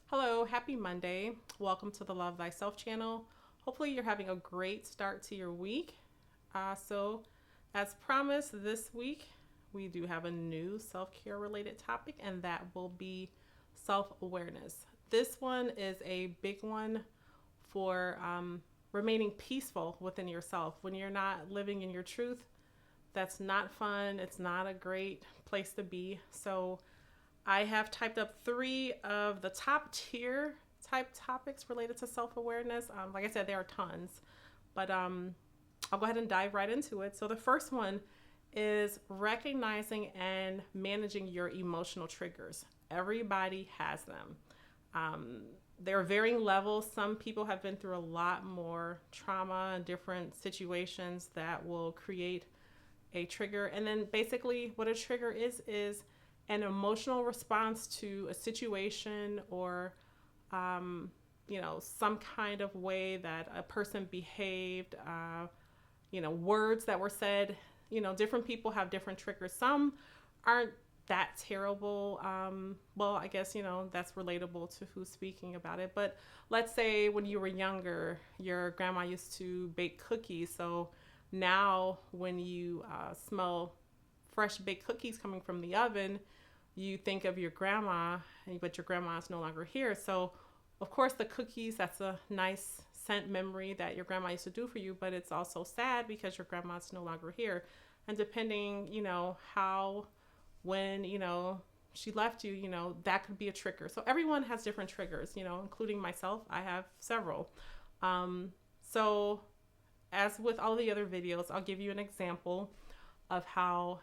Hello, happy Monday. Welcome to the Love Thyself channel. Hopefully, you're having a great start to your week. As promised, this week we do have a new self care related topic, and that will be self awareness. This one is a big one for remaining peaceful within yourself. When you're not living in your truth, that's not fun. It's not a great place to be. So, I have typed up three of the top tier type topics related to self awareness. Like I said, there are tons, but I'll go ahead and dive right into it. So, the first one is recognizing and managing your emotional triggers. Everybody has them. Um, there are varying levels. Some people have been through a lot more trauma and different situations that will create a trigger. And then basically, what a trigger is an emotional response to a situation or some kind of way that a person behaved, words that were said. Different people have different triggers. Some aren't that terrible. Well, I guess, that's relatable to who's speaking about it. But let's say when you were younger, your grandma used to bake cookies. So now when you smell fresh baked cookies coming from the oven, you think of your grandma, but your grandma is no longer here. So, of course, the cookies, that's a nice scent memory that your grandma used to do for you, but it's also sad because your grandma's no longer here. And depending, how, when, she left you, that could be a trigger. So everyone has different triggers, including myself. I have several. So as with all the other videos, I'll give you an example of how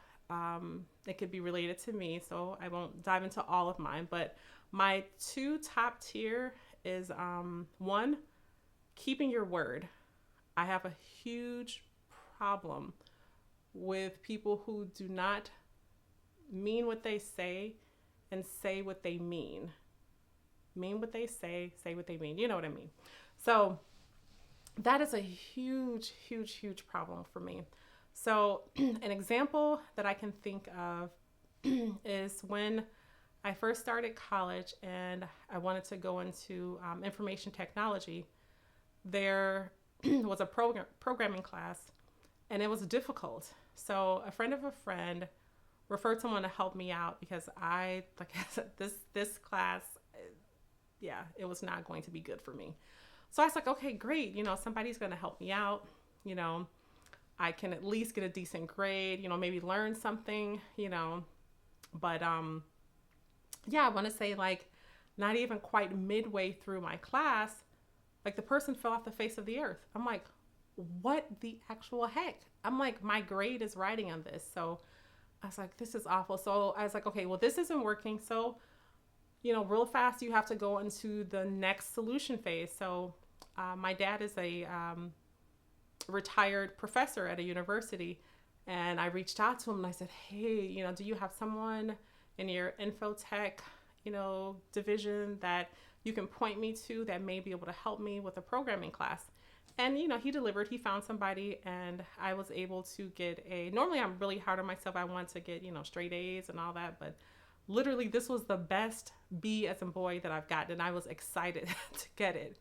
it could be related to me. So I won't dive into all of mine, but my two top tier is one, keeping your word. I have a huge problem with people who do not mean what they say and say what they mean. Mean what they say what they mean. You know what I mean? So that is a huge, huge, huge problem for me. So, an example that I can think of is when I first started college and I wanted to go into information technology. There was a programming class and it was difficult. So, a friend of a friend referred someone to help me out because like I said, this class, yeah, it was not going to be good for me. So I was like, okay, great. Somebody's going to help me out. I can at least get a decent grade, maybe learn something, But yeah, I want to say like not even quite midway through my class, like the person fell off the face of the earth. I'm like, what the actual heck? I'm like, my grade is writing on this. So I was like, this is awful. So I was like, okay, well, this isn't working. So, real fast, you have to go into the next solution phase. So my dad is a retired professor at a university, and I reached out to him and I said, hey, do you have someone in your infotech, division that you can point me to that may be able to help me with a programming class? And he delivered. He found somebody, and I was able to get normally I'm really hard on myself. I want to get straight A's and all that, but literally this was the best B as in boy that I've gotten, and I was excited to get it.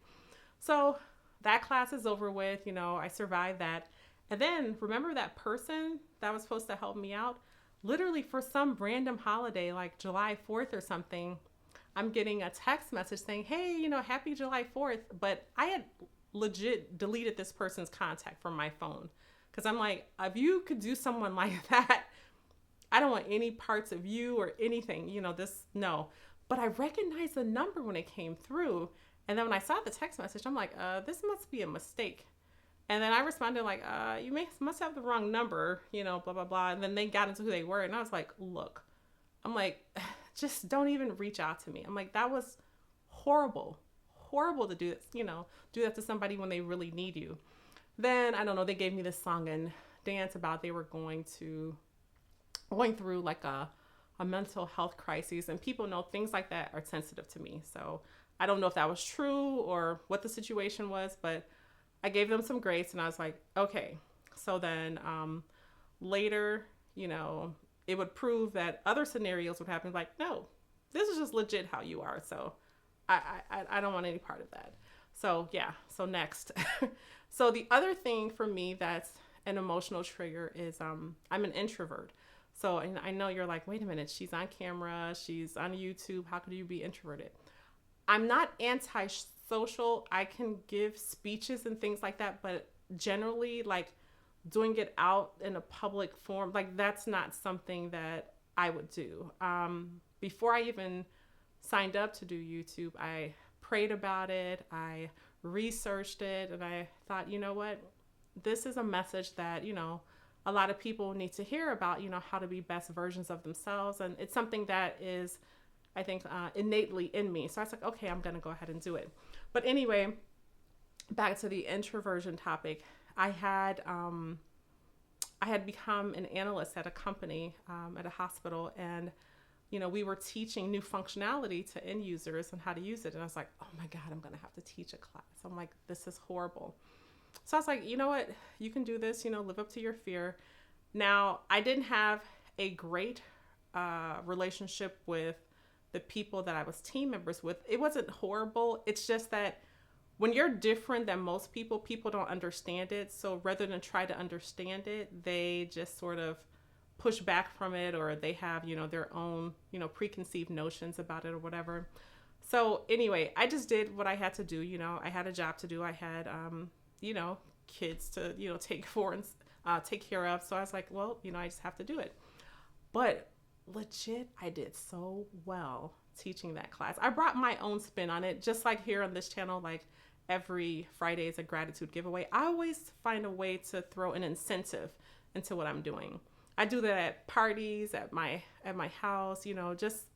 So that class is over with. I survived that. And then remember that person that was supposed to help me out? Literally for some random holiday like July 4th or something, I'm getting a text message saying, hey, happy July 4th. But I had legit deleted this person's contact from my phone because I'm like, if you could do someone like that, I don't want any parts of you or anything, no. But I recognized the number when it came through. And then when I saw the text message, I'm like, this must be a mistake. And then I responded like, you must have the wrong number, blah, blah, blah. And then they got into who they were. And I was like, look, I'm like, just don't even reach out to me. I'm like, that was horrible to do this, do that to somebody when they really need you. Then, I don't know, they gave me this song and dance about they were going through like a mental health crisis, and people know things like that are sensitive to me. So I don't know if that was true or what the situation was, but I gave them some grace and I was like, okay. So then later, it would prove that other scenarios would happen. Like, no, this is just legit how you are. So I don't want any part of that. So yeah, so next. So the other thing for me that's an emotional trigger is I'm an introvert. So and I know you're like, wait a minute, she's on camera, she's on YouTube, how could you be introverted? I'm not anti-social. I can give speeches and things like that, but generally, like doing it out in a public forum, like that's not something that I would do. Before I even signed up to do YouTube, I prayed about it, I researched it, and I thought, you know what? This is a message that, a lot of people need to hear about, how to be best versions of themselves. And it's something that is, I think, innately in me. So I was like, okay, I'm going to go ahead and do it. But anyway, back to the introversion topic. I had become an analyst at a company, at a hospital, and we were teaching new functionality to end users and how to use it. And I was like, oh my God, I'm going to have to teach a class. I'm like, this is horrible. So I was like, you know what? You can do this, live up to your fear. Now, I didn't have a great relationship with the people that I was team members with. It wasn't horrible. It's just that when you're different than most people, people don't understand it. So rather than try to understand it, they just sort of push back from it, or they have, their own, preconceived notions about it or whatever. So anyway, I just did what I had to do. I had a job to do. I had, kids to, take care of. So I was like, well, I just have to do it. But legit, I did so well teaching that class. I brought my own spin on it, just like here on this channel, like every Friday is a gratitude giveaway. I always find a way to throw an incentive into what I'm doing. I do that at parties, at my house,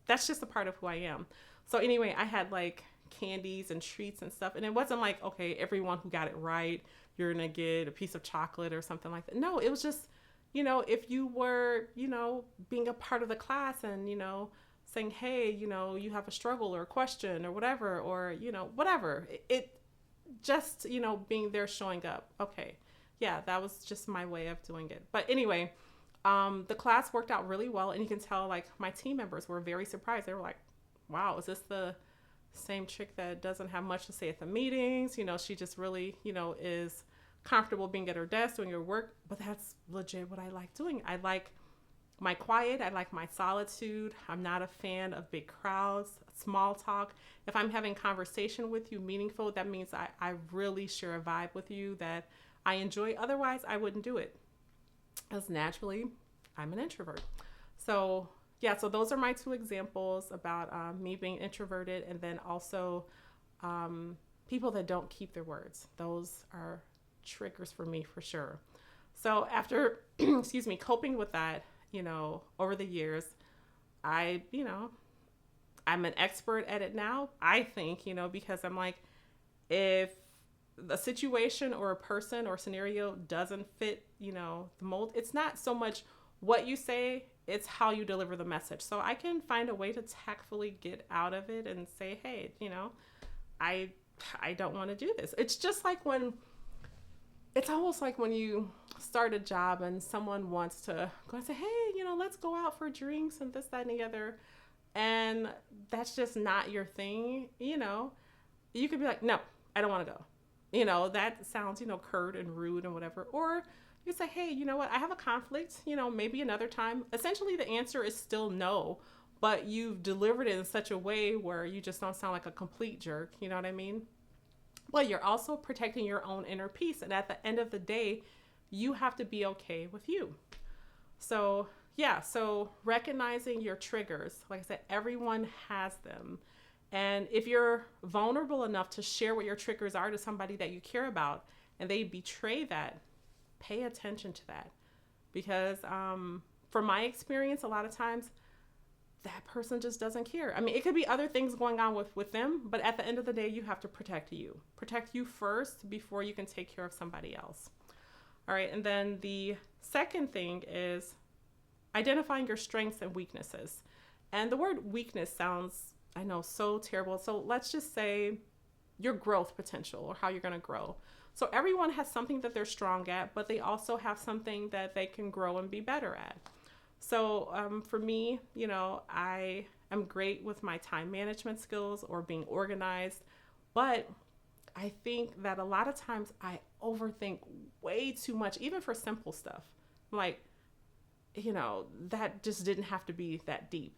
that's just a part of who I am. So anyway, I had like candies and treats and stuff. And it wasn't like, okay, everyone who got it right, you're going to get a piece of chocolate or something like that. No, it was just, if you were, being a part of the class and, saying, hey, you have a struggle or a question or whatever, or, whatever. It just, being there, showing up. Okay. Yeah, that was just my way of doing it. But anyway, the class worked out really well. And you can tell, like, my team members were very surprised. They were like, wow, is this the same chick that doesn't have much to say at the meetings? She just really, is comfortable being at her desk doing her work. But that's legit what I like doing. I like my quiet. I like my solitude. I'm not a fan of big crowds, small talk. If I'm having conversation with you meaningful, that means I really share a vibe with you that I enjoy. Otherwise, I wouldn't do it. As naturally, I'm an introvert. So yeah, so those are my two examples about me being introverted, and then also people that don't keep their words. Those are triggers for me for sure. So after, coping with that, over the years, I'm an expert at it now, I think, because I'm like, if a situation or a person or scenario doesn't fit, the mold, it's not so much what you say, it's how you deliver the message. So I can find a way to tactfully get out of it and say, hey, I don't want to do this. It's just like it's almost like when you start a job and someone wants to go and say, hey, let's go out for drinks and this, that, and the other. And that's just not your thing. You could be like, no, I don't want to go. That sounds, curt and rude and whatever. Or you say, hey, you know what? I have a conflict, maybe another time. Essentially, the answer is still no, but you've delivered it in such a way where you just don't sound like a complete jerk. You know what I mean? Well, you're also protecting your own inner peace. And at the end of the day, you have to be okay with you. So yeah, so recognizing your triggers, like I said, everyone has them. And if you're vulnerable enough to share what your triggers are to somebody that you care about and they betray that, pay attention to that. Because from my experience, a lot of times that person just doesn't care. I mean, it could be other things going on with them, but at the end of the day, you have to protect you. Protect you first before you can take care of somebody else. All right, and then the second thing is identifying your strengths and weaknesses. And the word weakness sounds, I know, so terrible. So let's just say your growth potential or how you're going to grow. So everyone has something that they're strong at, but they also have something that they can grow and be better at. So for me, I am great with my time management skills or being organized, but I think that a lot of times I overthink way too much, even for simple stuff. Like, that just didn't have to be that deep.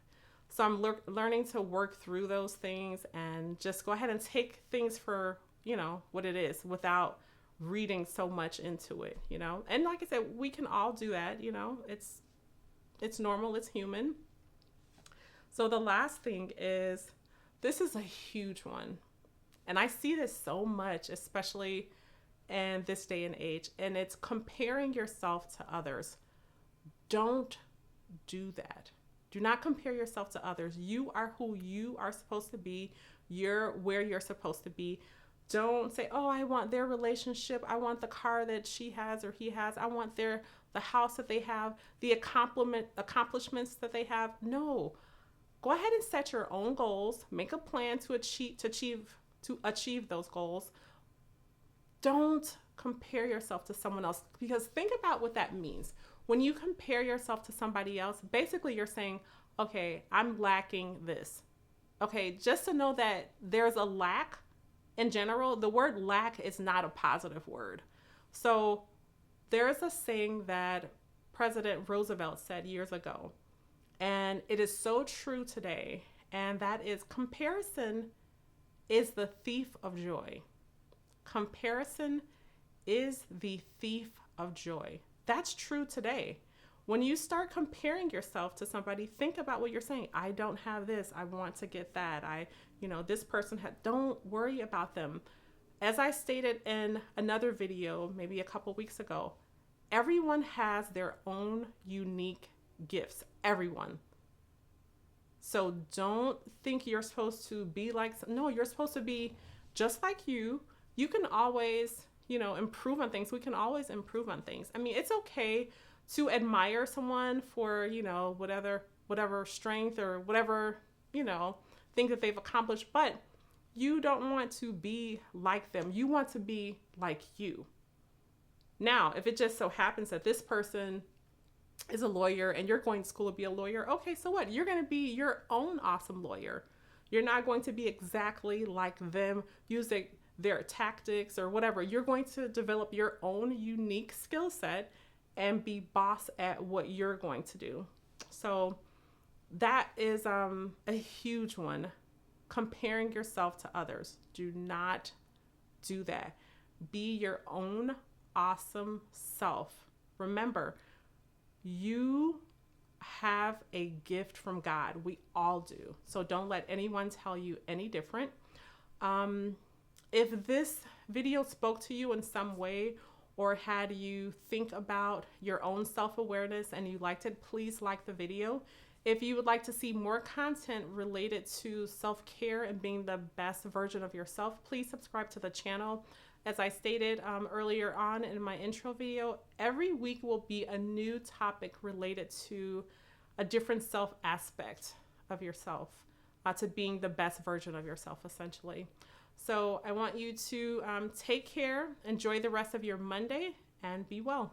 So I'm learning to work through those things and just go ahead and take things for, what it is without reading so much into it, And like I said, we can all do that, it's normal, it's human. So the last thing is, this is a huge one. And I see this so much, especially in this day and age, and it's comparing yourself to others. Don't do that. Do not compare yourself to others. You are who you are supposed to be. You're where you're supposed to be. Don't say, oh, I want their relationship. I want the car that she has or he has. I want the house that they have, the accomplishments that they have. No. Go ahead and set your own goals. Make a plan to achieve those goals. Don't compare yourself to someone else, because think about what that means. When you compare yourself to somebody else, basically you're saying, okay, I'm lacking this. Okay, just to know that there's a lack in general, the word lack is not a positive word. So there's a saying that President Roosevelt said years ago, and it is so true today, and that is, comparison is the thief of joy. Comparison is the thief of joy. That's true today. When you start comparing yourself to somebody, think about what you're saying. I don't have this. I want to get that. This person don't worry about them. As I stated in another video, maybe a couple weeks ago, everyone has their own unique gifts. Everyone. So don't think you're supposed to be no, you're supposed to be just like you. You can always, improve on things. We can always improve on things. I mean, it's okay to admire someone for, whatever strength or whatever, thing that they've accomplished, but you don't want to be like them. You want to be like you. Now, if it just so happens that this person is a lawyer and you're going to school to be a lawyer, okay, so what? You're going to be your own awesome lawyer. You're not going to be exactly like them using their tactics or whatever. You're going to develop your own unique skill set and be boss at what you're going to do. So that is a huge one. Comparing yourself to others. Do not do that. Be your own awesome self. Remember, you have a gift from God. We all do. So don't let anyone tell you any different. If this video spoke to you in some way or had you think about your own self-awareness and you liked it, please like the video. If you would like to see more content related to self-care and being the best version of yourself, please subscribe to the channel. As I stated earlier on in my intro video, every week will be a new topic related to a different self aspect of yourself, to being the best version of yourself, essentially. So I want you to take care, enjoy the rest of your Monday, and be well.